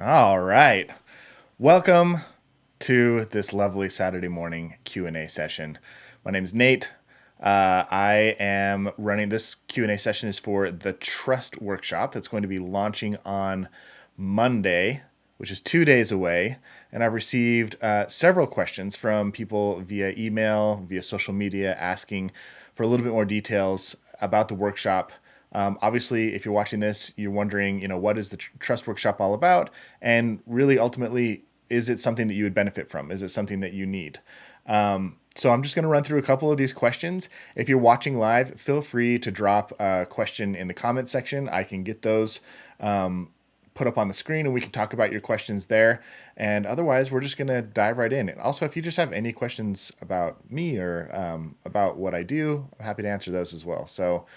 All right. Welcome to this lovely Saturday morning Q&A session. My name is Nate. I am running this Q&A session is for the Trust Workshop that's going to be launching on Monday, which is 2 days away. And I've received several questions from people via email, via social media, asking for a little bit more details about the workshop. Obviously, if you're watching this, you're wondering, what is the Trust Workshop all about? And really, ultimately, is it something that you would benefit from? Is it something that you need? So I'm just going to run through a couple of these questions. If you're watching live, feel free to drop a question in the comment section. I can get those put up on the screen and we can talk about your questions there. And otherwise, we're just going to dive right in. And also, if you just have any questions about me or about what I do, I'm happy to answer those as well. So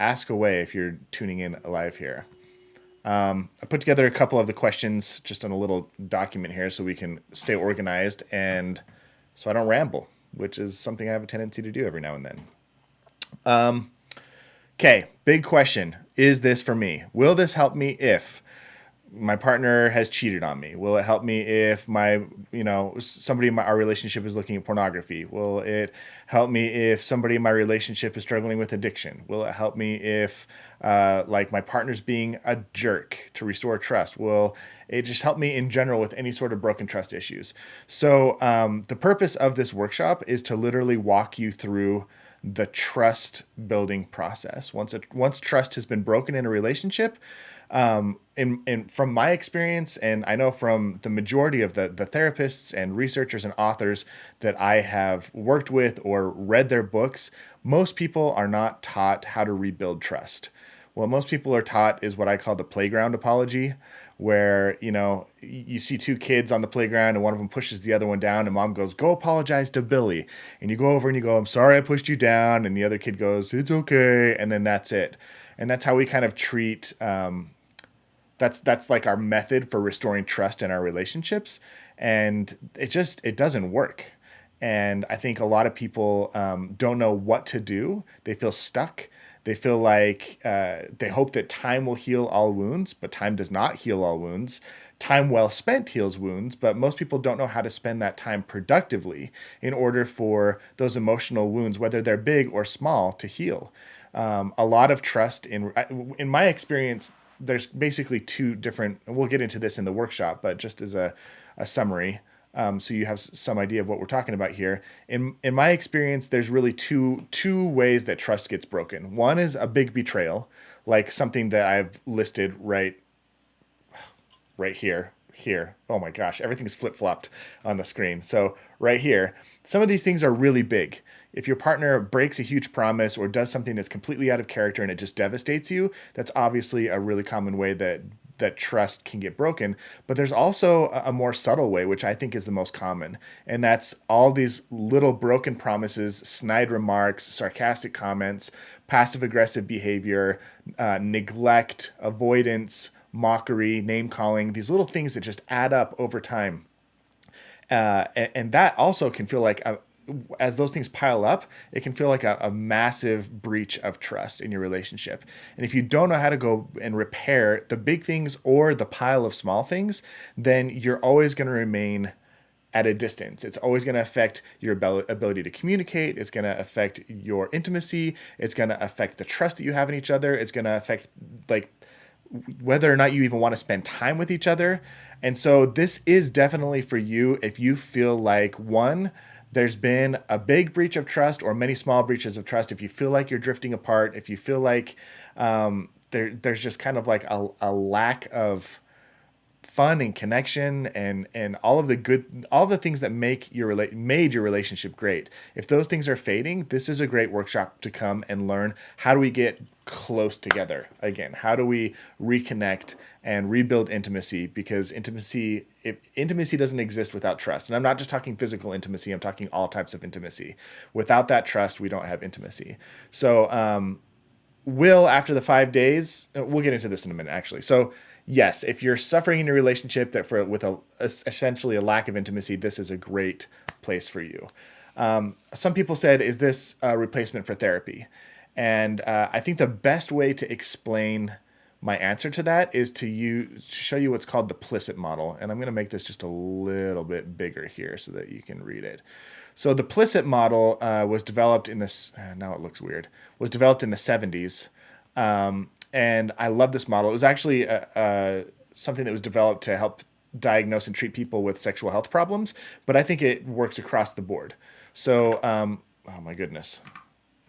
ask away if you're tuning in live here. I put together a couple of the questions just on a little document here so we can stay organized and so I don't ramble, which is something I have a tendency to do every now and then. Okay, big question. Is this for me? Will this help me if my partner has cheated on me? Will it help me if somebody in our relationship is looking at pornography? Will it help me if somebody in my relationship is struggling with addiction? Will it help me if my partner's being a jerk to restore trust? Will it just help me in general with any sort of broken trust issues? So the purpose of this workshop is to literally walk you through the trust building process. Once trust has been broken in a relationship, and from my experience, and I know from the majority of the therapists and researchers and authors that I have worked with or read their books, most people are not taught how to rebuild trust. What most people are taught is what I call the playground apology, where you see two kids on the playground and one of them pushes the other one down and mom goes, go apologize to Billy, and you go over and you go, I'm sorry I pushed you down, and the other kid goes, it's okay, and then that's it. And that's how we kind of treat that's like our method for restoring trust in our relationships, and it doesn't work. And I think a lot of people don't know what to do. They feel stuck. They feel like they hope that time will heal all wounds, but time does not heal all wounds. Time well spent heals wounds, but most people don't know how to spend that time productively in order for those emotional wounds, whether they're big or small, to heal. A lot of trust in my experience, there's basically two different, we'll get into this in the workshop, but just as a summary, so you have some idea of what we're talking about here. In my experience, there's really two ways that trust gets broken. One is a big betrayal, like something that I've listed right here. Oh my gosh, everything's flip-flopped on the screen. So right here, some of these things are really big. If your partner breaks a huge promise or does something that's completely out of character and it just devastates you, that's obviously a really common way that trust can get broken. But there's also a more subtle way, which I think is the most common. And that's all these little broken promises, snide remarks, sarcastic comments, passive aggressive behavior, neglect, avoidance, mockery, name calling, these little things that just add up over time. And that also can feel like, as those things pile up, it can feel like a massive breach of trust in your relationship. And if you don't know how to go and repair the big things or the pile of small things, then you're always going to remain at a distance. It's always going to affect your ability to communicate. It's going to affect your intimacy. It's going to affect the trust that you have in each other. It's going to affect whether or not you even want to spend time with each other. And so this is definitely for you if you feel like, one, there's been a big breach of trust or many small breaches of trust. If you feel like you're drifting apart, if you feel like there's just kind of like a lack of fun and connection and all the things that made your relationship great. If those things are fading, this is a great workshop to come and learn, how do we get close together again? How do we reconnect and rebuild intimacy? Because if intimacy doesn't exist without trust, and I'm not just talking physical intimacy, I'm talking all types of intimacy. Without that trust, we don't have intimacy. So after the 5 days, we'll get into this in a minute actually. So yes, if you're suffering in your relationship with essentially a lack of intimacy, this is a great place for you. Some people said, is this a replacement for therapy? And I think the best way to explain my answer to that is to show you what's called the Plisset model. And I'm going to make this just a little bit bigger here so that you can read it. So the Plisset model was developed in this, now it looks weird, was developed in the 70s. And I love this model. It was actually something that was developed to help diagnose and treat people with sexual health problems, but I think it works across the board. So, oh my goodness.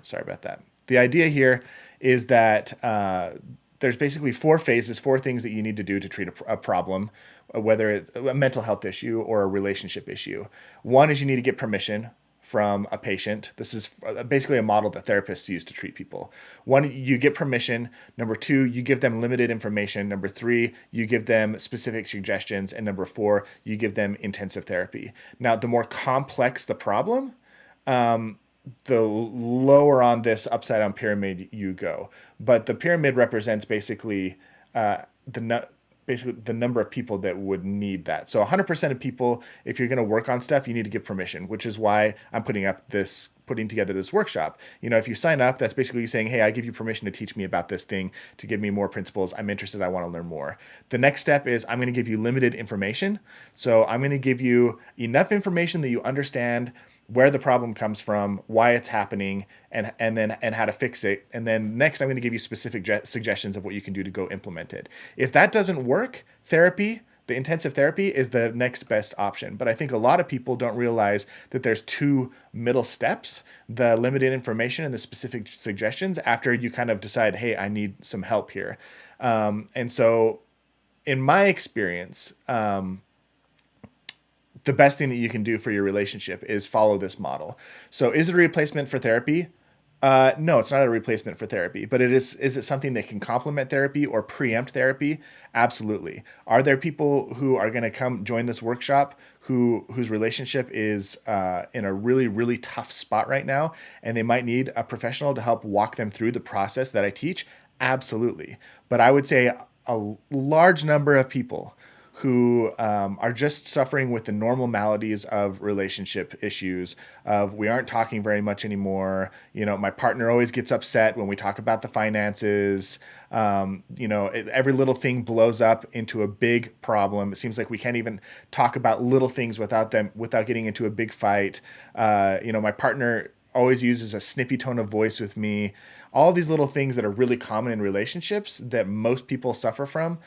Sorry about that. The idea here is that there's basically 4 phases, 4 things that you need to do to treat a problem, whether it's a mental health issue or a relationship issue. One is you need to get permission from a patient. This is basically a model that therapists use to treat people. One, you get permission. Number 2, you give them limited information. Number 3, you give them specific suggestions. And number 4, you give them intensive therapy. Now, the more complex the problem, the lower on this upside down pyramid you go. But the pyramid represents basically the number of people that would need that. So 100% of people, if you're going to work on stuff, you need to give permission, which is why I'm putting together this workshop. If you sign up, that's basically you saying, hey, I give you permission to teach me about this thing, to give me more principles. I'm interested. I want to learn more. The next step is I'm going to give you limited information. So I'm going to give you enough information that you understand where the problem comes from, why it's happening, and how to fix it. And then next, I'm going to give you specific suggestions of what you can do to go implement it. If that doesn't work, the intensive therapy is the next best option. But I think a lot of people don't realize that there's 2 middle steps, the limited information and the specific suggestions, after you kind of decide, hey, I need some help here. And so in my experience, the best thing that you can do for your relationship is follow this model. So is it a replacement for therapy? No, it's not a replacement for therapy, but is it something that can complement therapy or preempt therapy? Absolutely. Are there people who are going to come join this workshop whose relationship is in a really, really tough spot right now, and they might need a professional to help walk them through the process that I teach? Absolutely. But I would say a large number of people who are just suffering with the normal maladies of relationship issues of we aren't talking very much anymore. My partner always gets upset when we talk about the finances. Every little thing blows up into a big problem. It seems like we can't even talk about little things without getting into a big fight. My partner always uses a snippy tone of voice with me. All these little things that are really common in relationships that most people suffer from,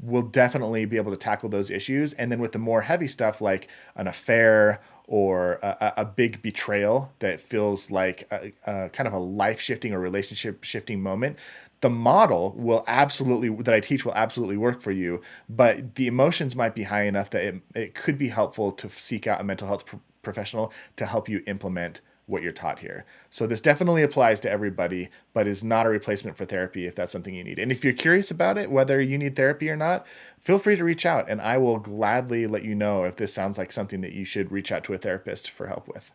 we'll definitely be able to tackle those issues. And then with the more heavy stuff like an affair or a big betrayal that feels like a kind of a life-shifting or relationship-shifting moment, the model that I teach will absolutely work for you, but the emotions might be high enough that it could be helpful to seek out a mental health professional to help you implement what you're taught here. So this definitely applies to everybody, but is not a replacement for therapy if that's something you need. And if you're curious about it, whether you need therapy or not, feel free to reach out and I will gladly let you know if this sounds like something that you should reach out to a therapist for help with.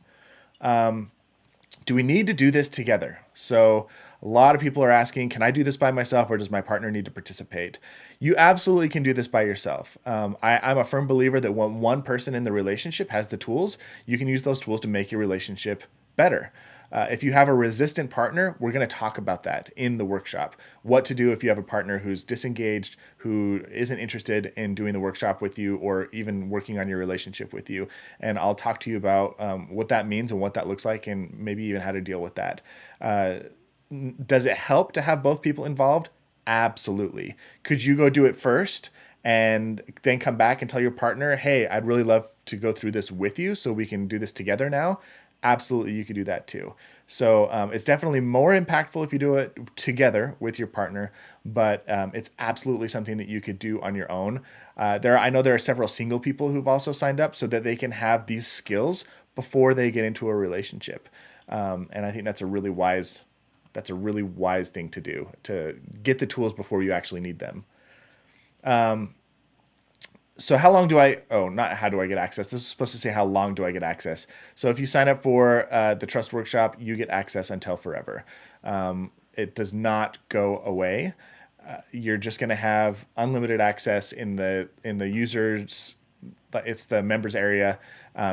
Do we need to do this together? So a lot of people are asking, can I do this by myself or does my partner need to participate? You absolutely can do this by yourself. I'm a firm believer that when one person in the relationship has the tools, you can use those tools to make your relationship better. If you have a resistant partner, we're going to talk about that in the workshop. What to do if you have a partner who's disengaged, who isn't interested in doing the workshop with you or even working on your relationship with you. And I'll talk to you about what that means and what that looks like and maybe even how to deal with that. Does it help to have both people involved? Absolutely. Could you go do it first and then come back and tell your partner, hey, I'd really love to go through this with you so we can do this together now? Absolutely, you could do that too. So it's definitely more impactful if you do it together with your partner, but it's absolutely something that you could do on your own. I know there are several single people who've also signed up so that they can have these skills before they get into a relationship. And I think that's a really wise thing to do, to get the tools before you actually need them. So how long do not how do I get access? This is supposed to say how long do I get access. So if you sign up for the Trust Workshop, you get access until forever. It does not go away. You're just going to have unlimited access in the users it's the members area.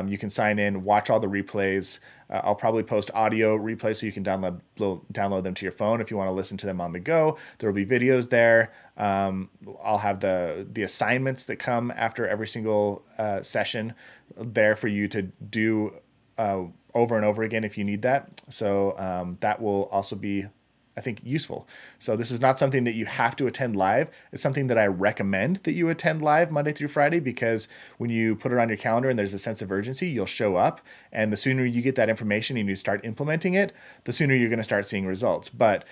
You can sign in, watch all the replays. I'll probably post audio replays so you can download them to your phone if you want to listen to them on the go. There will be videos there. I'll have the assignments that come after every single session there for you to do over and over again if you need that. So that will also be, I think, useful. So this is not something that you have to attend live. It's something that I recommend that you attend live Monday through Friday, because when you put it on your calendar and there's a sense of urgency, you'll show up. And the sooner you get that information and you start implementing it, the sooner you're going to start seeing results. But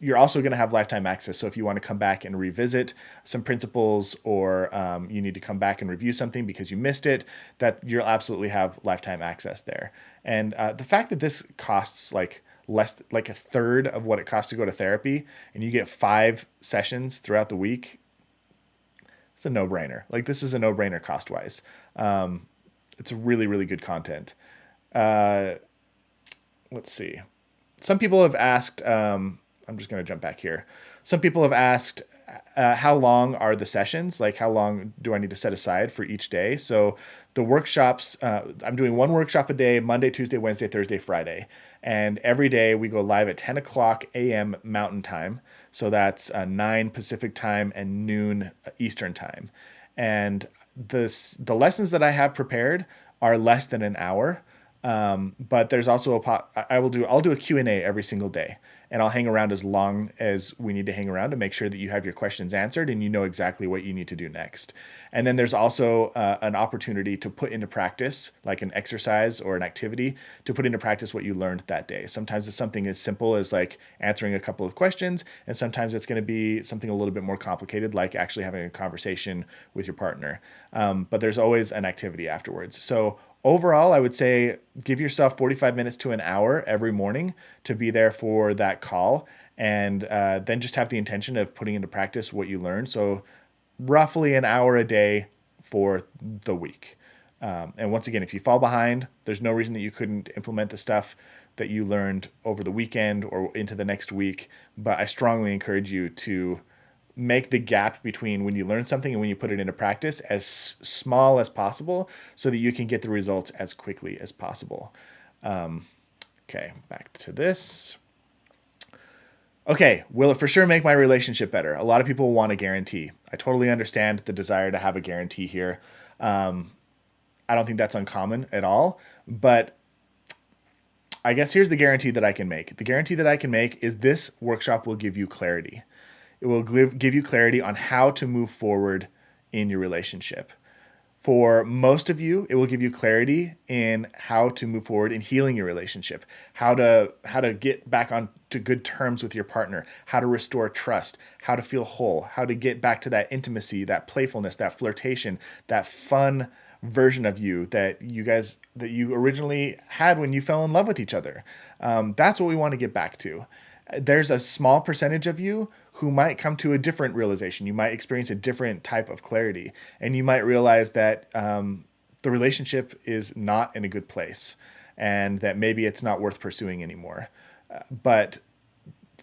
you're also going to have lifetime access. So if you want to come back and revisit some principles, or you need to come back and review something because you missed it, that you'll absolutely have lifetime access there. And the fact that this costs like a third of what it costs to go to therapy, and you get 5 sessions throughout the week, it's a no-brainer. Like, this is a no-brainer cost-wise. It's really, really good content. Let's see. Some people have asked, I'm just going to jump back here. Some people have asked, how long are the sessions? Like, how long do I need to set aside for each day? So the workshops, I'm doing 1 workshop a day, Monday, Tuesday, Wednesday, Thursday, Friday. And every day we go live at 10 o'clock a.m. Mountain Time. So that's 9 Pacific Time and noon Eastern Time. And the lessons that I have prepared are less than an hour. But there's also I'll do a Q&A every single day, and I'll hang around as long as we need to hang around to make sure that you have your questions answered and you know exactly what you need to do next. And then there's also an opportunity to put into practice, like an exercise or an activity, to put into practice what you learned that day. Sometimes it's something as simple as like answering a couple of questions, and sometimes it's going to be something a little bit more complicated, like actually having a conversation with your partner. But there's always an activity afterwards. So overall, I would say give yourself 45 minutes to an hour every morning to be there for that call, and then just have the intention of putting into practice what you learned. So roughly an hour a day for the week. And once again, if you fall behind, there's no reason that you couldn't implement the stuff that you learned over the weekend or into the next week. But I strongly encourage you to make the gap between when you learn something and when you put it into practice as small as possible, so that you can get the results as quickly as possible. Okay, back to this. Okay, will it for sure make my relationship better? A lot of people want a guarantee. I totally understand the desire to have a guarantee here. I don't think that's uncommon at all, but I guess here's the guarantee that I can make. The guarantee that I can make is this workshop will give you clarity. It will give you clarity on how to move forward in your relationship. For most of you, it will give you clarity in how to move forward in healing your relationship, how to get back on to good terms with your partner, how to restore trust, how to feel whole, how to get back to that intimacy, that playfulness, that flirtation, that fun version of you that you originally had when you fell in love with each other. That's what we want to get back to. There's a small percentage of you who might come to a different realization. You might experience a different type of clarity, and you might realize that the relationship is not in a good place, and that maybe it's not worth pursuing anymore. But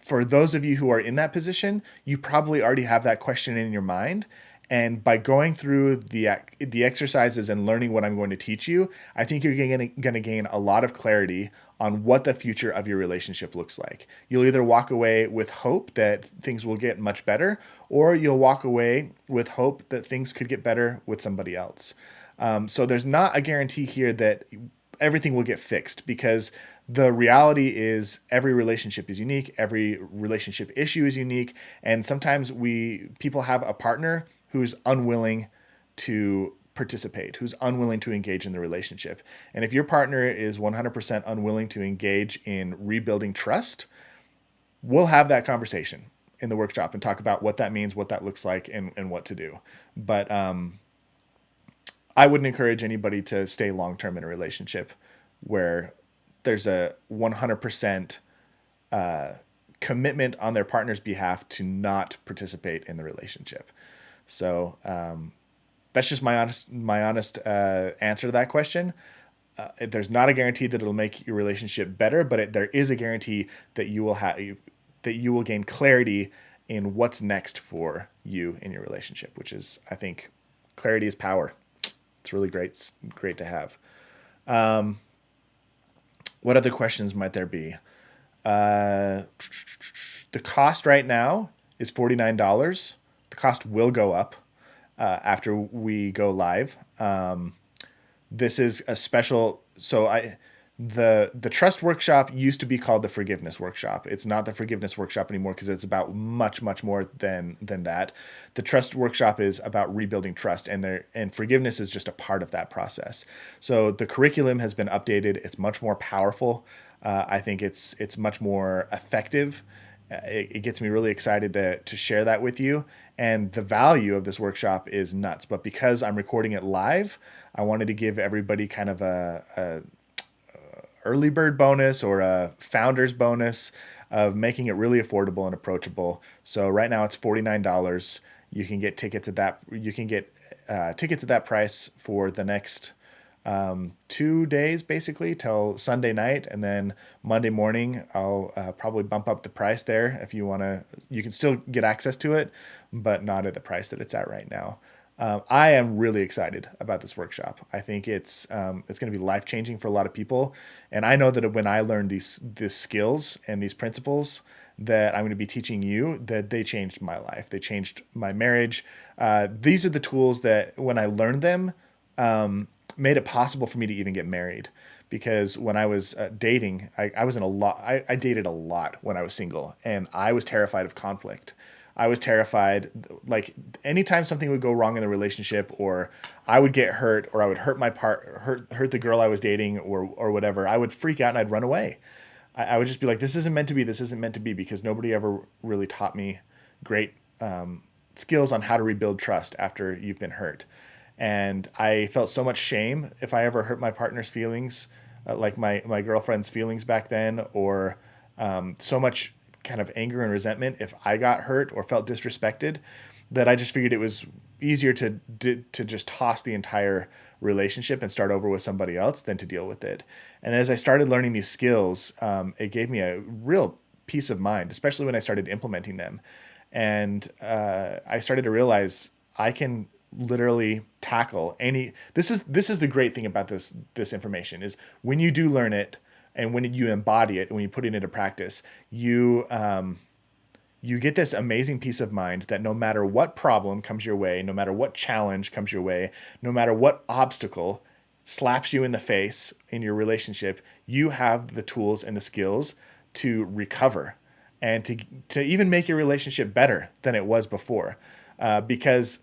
for those of you who are in that position, you probably already have that question in your mind. And by going through the exercises and learning what I'm going to teach you, I think you're going to gain a lot of clarity on what the future of your relationship looks like. You'll either walk away with hope that things will get much better, or you'll walk away with hope that things could get better with somebody else. So there's not a guarantee here that everything will get fixed, because the reality is every relationship is unique. Every relationship issue is unique. And sometimes people have a partner who's unwilling to participate, who's unwilling to engage in the relationship. And if your partner is 100% unwilling to engage in rebuilding trust, we'll have that conversation in the workshop and talk about what that means, what that looks like, and what to do. But I wouldn't encourage anybody to stay long-term in a relationship where there's a 100% commitment on their partner's behalf to not participate in the relationship. So that's just my honest answer to that question. There's not a guarantee that it'll make your relationship better, but there is a guarantee that you will gain clarity in what's next for you in your relationship, which is, I think, clarity is power. it's really great to have. What other questions might there be? Uh, the cost right now is $49. The cost will go up after we go live. This is a special. So the trust workshop used to be called the forgiveness workshop. It's not the forgiveness workshop anymore because it's about much more than that. The trust workshop is about rebuilding trust, and forgiveness is just a part of that process. So the curriculum has been updated. It's much more powerful. I think it's much more effective. It gets me really excited to share that with you. And the value of this workshop is nuts. But because I'm recording it live, I wanted to give everybody kind of a early bird bonus or a founder's bonus of making it really affordable and approachable. So right now it's $49. You can get tickets at that. You can get tickets at that price for the next 2 days, basically till Sunday night, and then Monday morning I'll probably bump up the price there. If you want to, you can still get access to it, but not at the price that it's at right now. I am really excited about this workshop. I think it's going to be life changing for a lot of people, and I know that when I learned these skills and these principles that I'm going to be teaching you, that they changed my life. They changed my marriage. These are the tools that when I learned them, made it possible for me to even get married. Because when I was dating, I was in a lot. I dated a lot when I was single, and I was terrified of conflict. I was terrified, like anytime something would go wrong in the relationship, or I would get hurt, or I would hurt the girl I was dating, or whatever. I would freak out and I'd run away. I would just be like, "This isn't meant to be. This isn't meant to be," because nobody ever really taught me great skills on how to rebuild trust after you've been hurt. And I felt so much shame if I ever hurt my partner's feelings, like my girlfriend's feelings back then, or so much kind of anger and resentment if I got hurt or felt disrespected, that I just figured it was easier to just toss the entire relationship and start over with somebody else than to deal with it. And as I started learning these skills, it gave me a real peace of mind, especially when I started implementing them. And I started to realize I can literally tackle any. This is the great thing about this information is when you do learn it and when you embody it, when you put it into practice, you get this amazing peace of mind that no matter what problem comes your way, no matter what challenge comes your way, no matter what obstacle slaps you in the face in your relationship, you have the tools and the skills to recover and to even make your relationship better than it was before. Because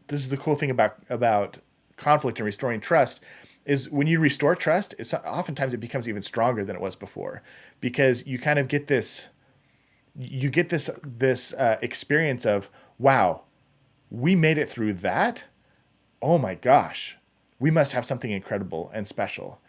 this is the cool thing about conflict and restoring trust is when you restore trust, it's oftentimes it becomes even stronger than it was before, because you kind of get this experience of, wow, we made it through that. Oh my gosh, we must have something incredible and special.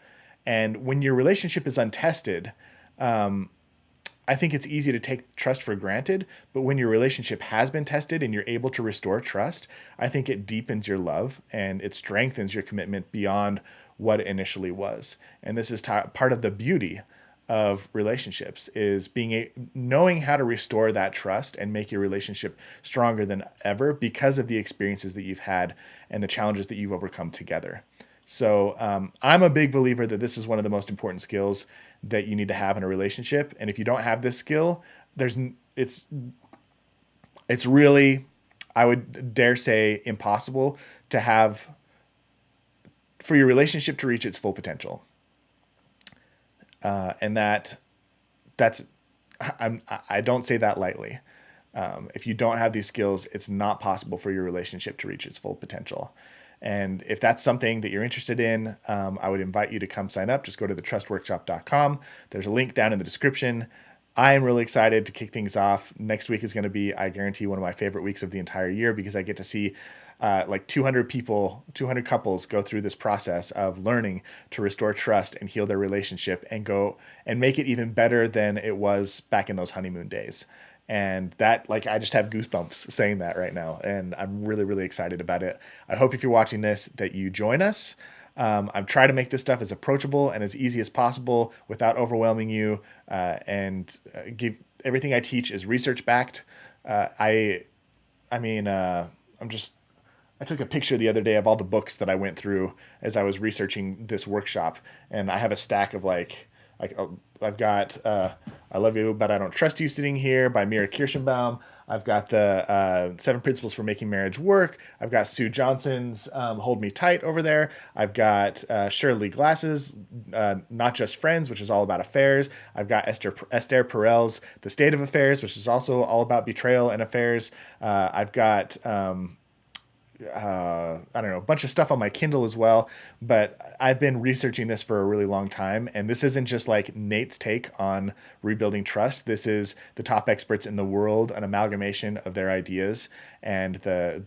And when your relationship is untested, I think it's easy to take trust for granted, but when your relationship has been tested and you're able to restore trust, I think it deepens your love and it strengthens your commitment beyond what it initially was. And this is part of the beauty of relationships is knowing how to restore that trust and make your relationship stronger than ever because of the experiences that you've had and the challenges that you've overcome together. So I'm a big believer that this is one of the most important skills that you need to have in a relationship. And if you don't have this skill, it's really, I would dare say, impossible to have for your relationship to reach its full potential. And I don't say that lightly. If you don't have these skills, it's not possible for your relationship to reach its full potential. And if that's something that you're interested in, I would invite you to come sign up. Just go to thetrustworkshop.com. There's a link down in the description. I am really excited to kick things off. Next week is going to be, I guarantee, one of my favorite weeks of the entire year because I get to see like 200 people, 200 couples go through this process of learning to restore trust and heal their relationship and go and make it even better than it was back in those honeymoon days. And that, like, I just have goosebumps saying that right now. And I'm really, really excited about it. I hope if you're watching this that you join us. I'm trying to make this stuff as approachable and as easy as possible without overwhelming you. Give everything I teach is research backed. I'm just I took a picture the other day of all the books that I went through as I was researching this workshop, and I have a stack of I've got "I Love You But I Don't Trust You" sitting here by Mira Kirschenbaum. I've got the Seven Principles for Making Marriage Work. I've got Sue Johnson's "Hold Me Tight" over there. I've got Shirley Glass's "Not Just Friends," which is all about affairs. I've got Esther Perel's "The State of Affairs," which is also all about betrayal and affairs. I've got I don't know, a bunch of stuff on my Kindle as well. But I've been researching this for a really long time. And this isn't just like Nate's take on rebuilding trust. This is the top experts in the world, an amalgamation of their ideas and the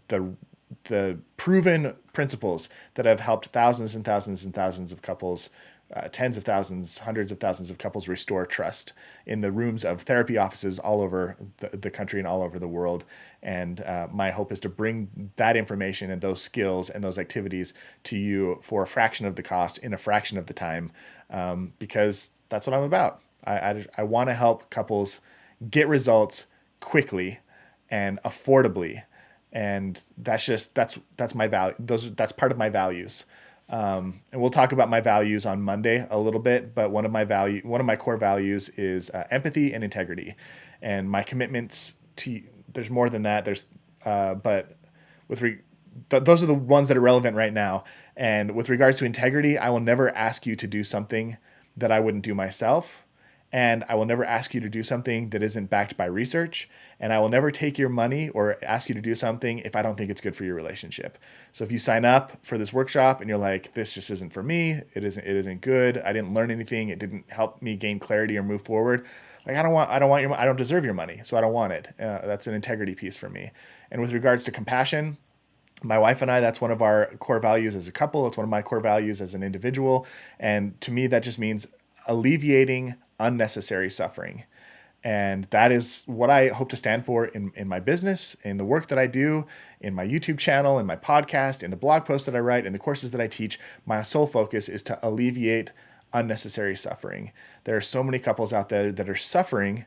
proven principles that have helped thousands and thousands and thousands of couples, tens of thousands, hundreds of thousands of couples restore trust in the rooms of therapy offices all over the country and all over the world. And my hope is to bring that information and those skills and those activities to you for a fraction of the cost in a fraction of the time, because that's what I'm about. I want to help couples get results quickly and affordably, and that's my value. That's part of my values. And we'll talk about my values on Monday a little bit, but one of my core values is empathy and integrity, and my commitments to. There's more than that. But with those are the ones that are relevant right now. And with regards to integrity, I will never ask you to do something that I wouldn't do myself. And I will never ask you to do something that isn't backed by research. And I will never take your money or ask you to do something if I don't think it's good for your relationship. So if you sign up for this workshop and you're like, this just isn't for me, it isn't good, I didn't learn anything, it didn't help me gain clarity or move forward, like I don't deserve your money, so I don't want it. That's an integrity piece for me. And with regards to compassion, my wife and I, that's one of our core values as a couple. It's one of my core values as an individual. And to me, that just means alleviating unnecessary suffering. And that is what I hope to stand for in my business, in the work that I do, in my YouTube channel, in my podcast, in the blog posts that I write, in the courses that I teach. My sole focus is to alleviate unnecessary suffering. There are so many couples out there that are suffering,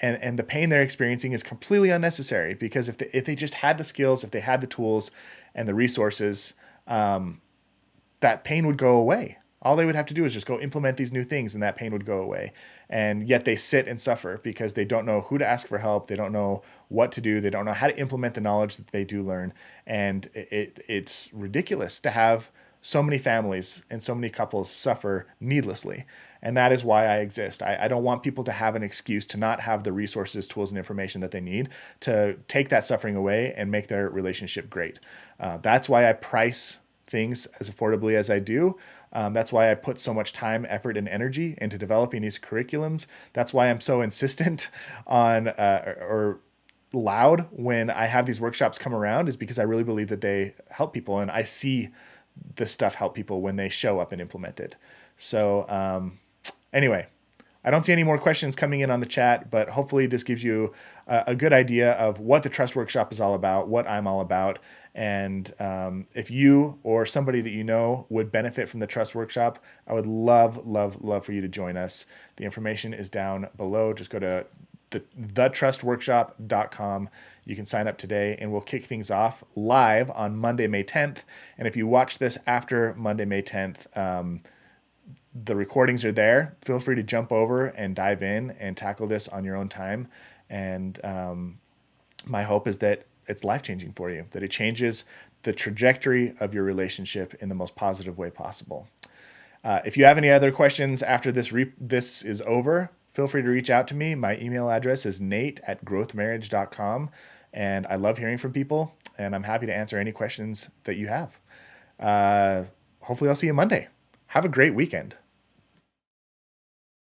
and the pain they're experiencing is completely unnecessary, because if they just had the skills, if they had the tools and the resources, that pain would go away. All they would have to do is just go implement these new things and that pain would go away. And yet they sit and suffer because they don't know who to ask for help. They don't know what to do. They don't know how to implement the knowledge that they do learn. And it's ridiculous to have so many families and so many couples suffer needlessly. And that is why I exist. I don't want people to have an excuse to not have the resources, tools, and information that they need to take that suffering away and make their relationship great. That's why I price things as affordably as I do. That's why I put so much time, effort, and energy into developing these curriculums. That's why I'm so insistent on or loud when I have these workshops come around, is because I really believe that they help people, and I see this stuff help people when they show up and implement it. So anyway, I don't see any more questions coming in on the chat, but hopefully this gives you a good idea of what the Trust Workshop is all about, what I'm all about. And if you or somebody that you know would benefit from the Trust Workshop, I would love, love, love for you to join us. The information is down below. Just go to thetrustworkshop.com. You can sign up today, and we'll kick things off live on Monday, May 10th. And if you watch this after Monday, May 10th, the recordings are there. Feel free to jump over and dive in and tackle this on your own time. And my hope is that it's life-changing for you, that it changes the trajectory of your relationship in the most positive way possible. If you have any other questions after this is over, feel free to reach out to me. My email address is nate@growthmarriage.com, and I love hearing from people, and I'm happy to answer any questions that you have. Hopefully I'll see you Monday. Have a great weekend.